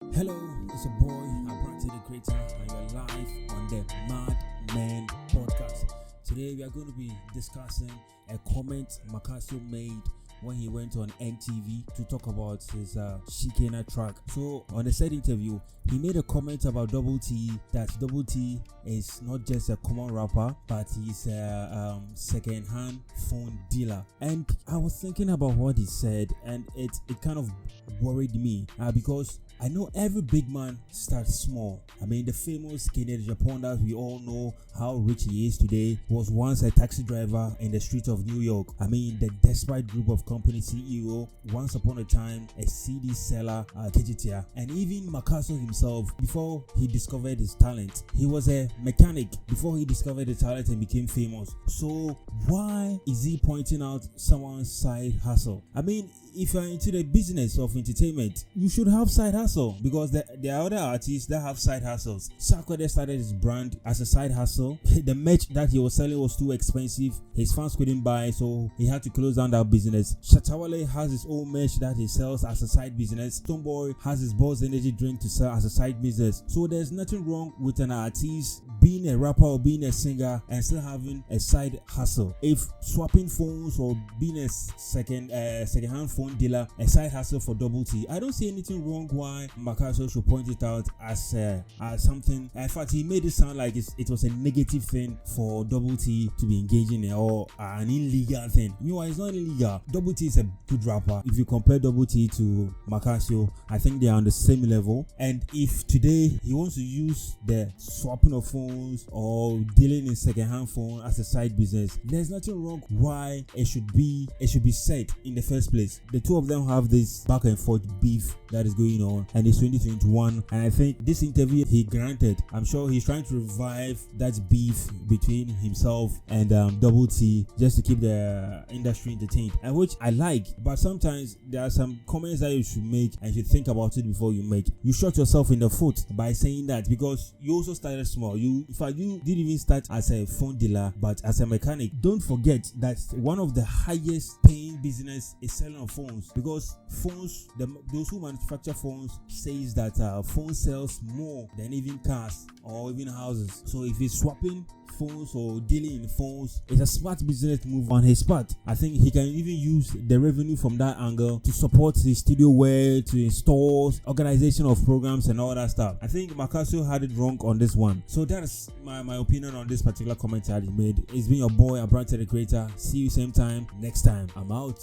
Hello, it's your boy, Abrante the Creator, and you're live on the Madman Podcast. Today we are going to be discussing a comment Maccasio made when he went on NTV to talk about his Shikena track. So on the said interview, he made a comment about Double T, that Double T is not just a common rapper, but he's a second-hand phone dealer. And I was thinking about what he said, and it kind of worried me because I know every big man starts small. I mean, the famous Kennedy Japan that we all know how rich he is today was once a taxi driver in the streets of New York. I mean, the Despite Group of Company CEO, once upon a time a CD seller, Kejitia. And even Maccasio himself, before he discovered his talent, he was a mechanic before he discovered the talent and became famous. So why is he pointing out someone's side hustle? I mean, if you're into the business of entertainment, you should have side hustle, because there are other artists that have side hustles. Sarkodie started his brand as a side hustle. The merch that he was selling was too expensive. His fans couldn't buy, so he had to close down that business. Shatawale has his own merch that he sells as a side business. Stonebwoy has his Boss Energy drink to sell as a side business. So there's nothing wrong with an artist being a rapper or being a singer and still having a side hustle. If swapping phones or being a second-hand phone dealer a side hustle for Double T, I don't see anything wrong why Maccasio should point it out as something. In fact, he made it sound like it was a negative thing for Double T to be engaging in, or an illegal thing. Meanwhile, it's not illegal. Double T is a good rapper. If you compare Double T to Maccasio, I think they are on the same level. And if today he wants to use the swapping of phones or dealing in second-hand phone as a side business, there's nothing wrong why it should be said in the first place. The two of them have this back and forth beef that is going on, and it's 2021, and I think this interview he granted, I'm sure he's trying to revive that beef between himself and Double T, just to keep the industry entertained, and which I like. But sometimes there are some comments that you should make and you should think about it before you make. You shot yourself in the foot by saying that, because you also started small. You didn't even start as a phone dealer but as a mechanic. Don't forget that one of the highest paying business is selling of phones, because phones, those who manufacture phones says that phone sells more than even cars or even houses. So if he's swapping phones or dealing in phones, it's a smart business move on his part. I think he can even use the revenue from that angle to support his studio wear, to install, organization of programs and all that stuff. I think Maccasio had it wrong on this one. So that's my opinion on this particular comment that he made. It's been your boy Abrante the Creator. See you same time next time. I'm out.